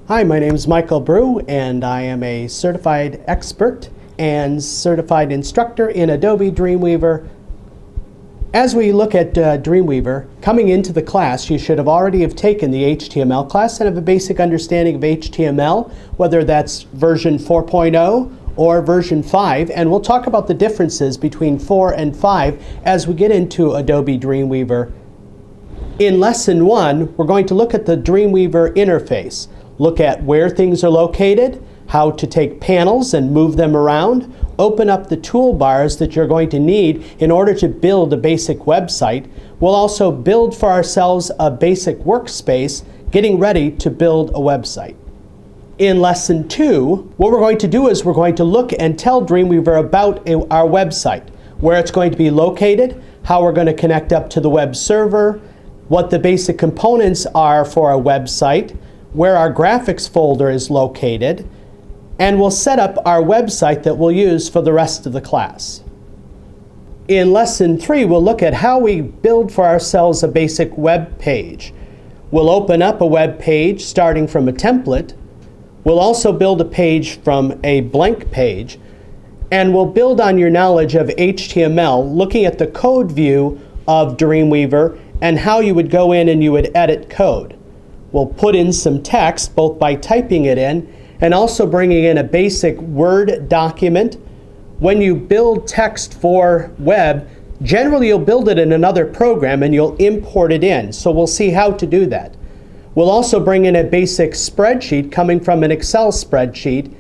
Hi, my name is Michael Brew, and I am a certified expert and certified instructor in Adobe Dreamweaver. As we look at Dreamweaver, coming into the class, you should have already taken the HTML class and have a basic understanding of HTML, whether that's version 4.0 or version 5, and we'll talk about the differences between 4 and 5 as we get into Adobe Dreamweaver. In Lesson 1, we're going to look at the Dreamweaver interface. Look at where things are located, how to take panels and move them around, open up the toolbars that you're going to need in order to build a basic website. We'll also build for ourselves a basic workspace, getting ready to build a website. In Lesson 2, what we're going to do is we're going to look and tell Dreamweaver about our website, where it's going to be located, how we're going to connect up to the web server, what the basic components are for a website, where our graphics folder is located, and we'll set up our website that we'll use for the rest of the class. In Lesson 3, we'll look at how we build for ourselves a basic web page. We'll open up a web page starting from a template. We'll also build a page from a blank page, and we'll build on your knowledge of HTML, looking at the code view of Dreamweaver and how you would go in and you would edit code. We'll put in some text, both by typing it in and also bringing in a basic Word document. When you build text for web, generally you'll build it in another program and you'll import it in. So we'll see how to do that. We'll also bring in a basic spreadsheet coming from an Excel spreadsheet.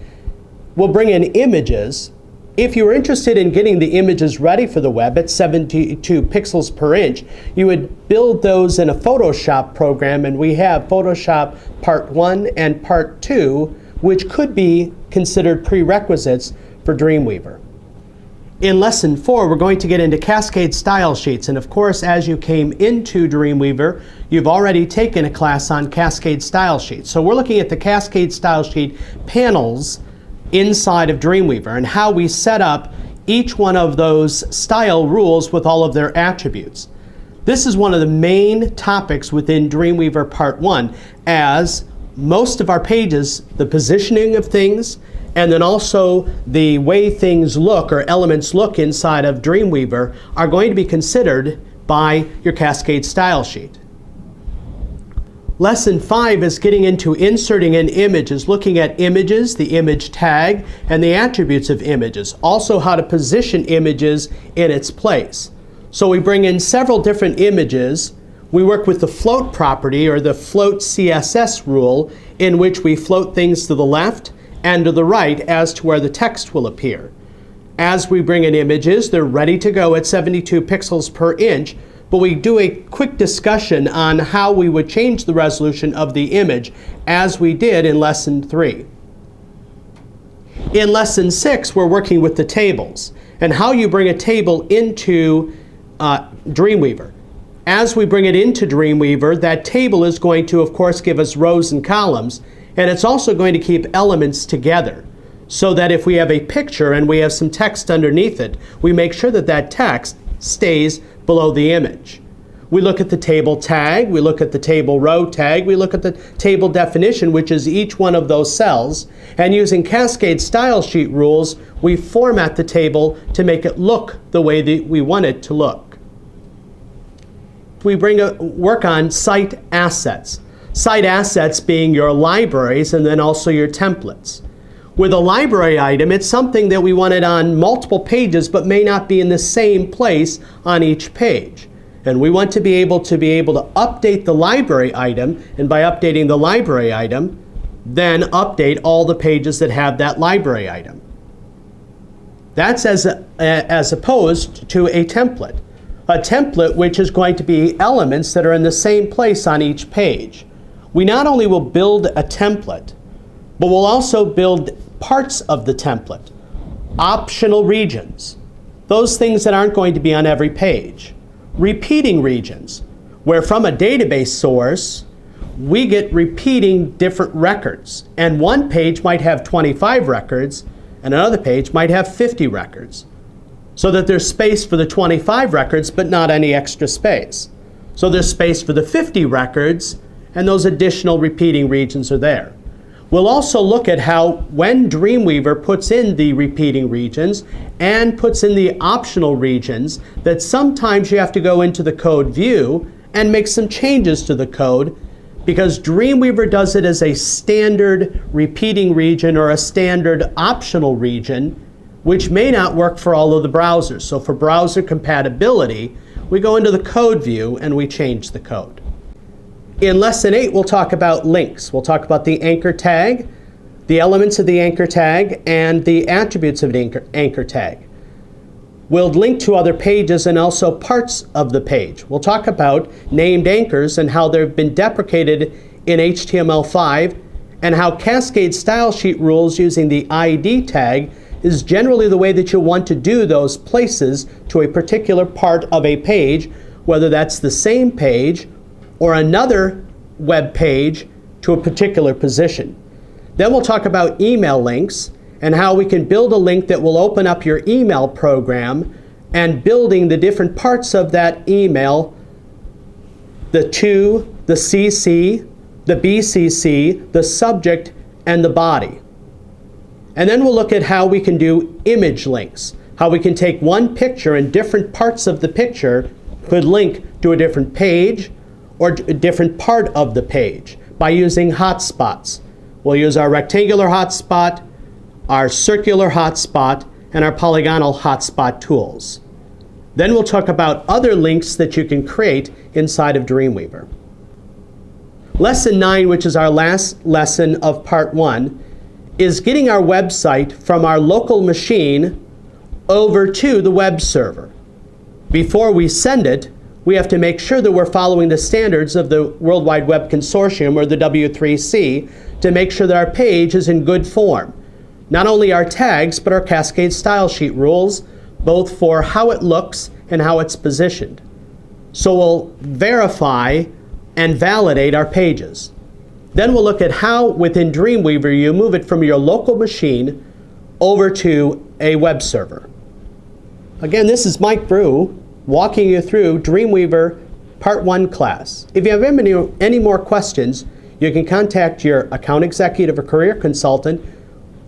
We'll bring in images. If you're interested in getting the images ready for the web at 72 pixels per inch, you would build those in a Photoshop program, and we have Photoshop Part 1 and Part 2, which could be considered prerequisites for Dreamweaver. In Lesson 4, we're going to get into Cascade style sheets, and of course, as you came into Dreamweaver, you've already taken a class on Cascade style sheets. So we're looking at the Cascade style sheet panels inside of Dreamweaver and how we set up each one of those style rules with all of their attributes. This is one of the main topics within Dreamweaver Part 1, as most of our pages, the positioning of things, and then also the way things look or elements look inside of Dreamweaver are going to be considered by your Cascade style sheet. Lesson 5 is getting into inserting in images, looking at images, the image tag, and the attributes of images. Also how to position images in its place. So we bring in several different images. We work with the float property, or the float CSS rule, in which we float things to the left and to the right as to where the text will appear. As we bring in images, they're ready to go at 72 pixels per inch, but we do a quick discussion on how we would change the resolution of the image, as we did in Lesson 3. In Lesson 6, we're working with the tables and how you bring a table into Dreamweaver. As we bring it into Dreamweaver, that table is going to, of course, give us rows and columns, and it's also going to keep elements together, so that if we have a picture and we have some text underneath it, we make sure that that text stays below the image. We look at the table tag, we look at the table row tag, we look at the table definition, which is each one of those cells, and using Cascade style sheet rules, we format the table to make it look the way that we want it to look. We work on site assets. Site assets being your libraries and then also your templates. With a library item, it's something that we wanted on multiple pages but may not be in the same place on each page. And we want to be able to update the library item, and by updating the library item, then update all the pages that have that library item. That's as opposed to a template. A template which is going to be elements that are in the same place on each page. We not only will build a template, but we'll also build parts of the template, optional regions, those things that aren't going to be on every page, repeating regions, where from a database source, we get repeating different records, and one page might have 25 records, and another page might have 50 records, so that there's space for the 25 records, but not any extra space. So there's space for the 50 records, and those additional repeating regions are there. We'll also look at how when Dreamweaver puts in the repeating regions and puts in the optional regions, that sometimes you have to go into the code view and make some changes to the code, because Dreamweaver does it as a standard repeating region or a standard optional region, which may not work for all of the browsers. So for browser compatibility, we go into the code view and we change the code. In Lesson 8, we'll talk about links. We'll talk about the anchor tag, the elements of the anchor tag, and the attributes of the anchor tag. We'll link to other pages and also parts of the page. We'll talk about named anchors and how they've been deprecated in HTML5, and how cascade style sheet rules using the ID tag is generally the way that you want to do those places to a particular part of a page, whether that's the same page or another web page to a particular position. Then we'll talk about email links and how we can build a link that will open up your email program, and building the different parts of that email, the to, the CC, the BCC, the subject, and the body. And then we'll look at how we can do image links, how we can take one picture and different parts of the picture could link to a different page or a different part of the page by using hotspots. We'll use our rectangular hotspot, our circular hotspot, and our polygonal hotspot tools. Then we'll talk about other links that you can create inside of Dreamweaver. Lesson 9, which is our last lesson of Part 1, is getting our website from our local machine over to the web server. Before we send it, we have to make sure that we're following the standards of the World Wide Web Consortium, or the W3C, to make sure that our page is in good form. Not only our tags, but our cascade style sheet rules, both for how it looks and how it's positioned. So we'll verify and validate our pages. Then we'll look at how within Dreamweaver you move it from your local machine over to a web server. Again, this is Mike Brew walking you through Dreamweaver Part 1 class. If you have any more questions, you can contact your account executive or career consultant,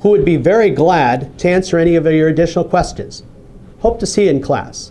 who would be very glad to answer any of your additional questions. Hope to see you in class.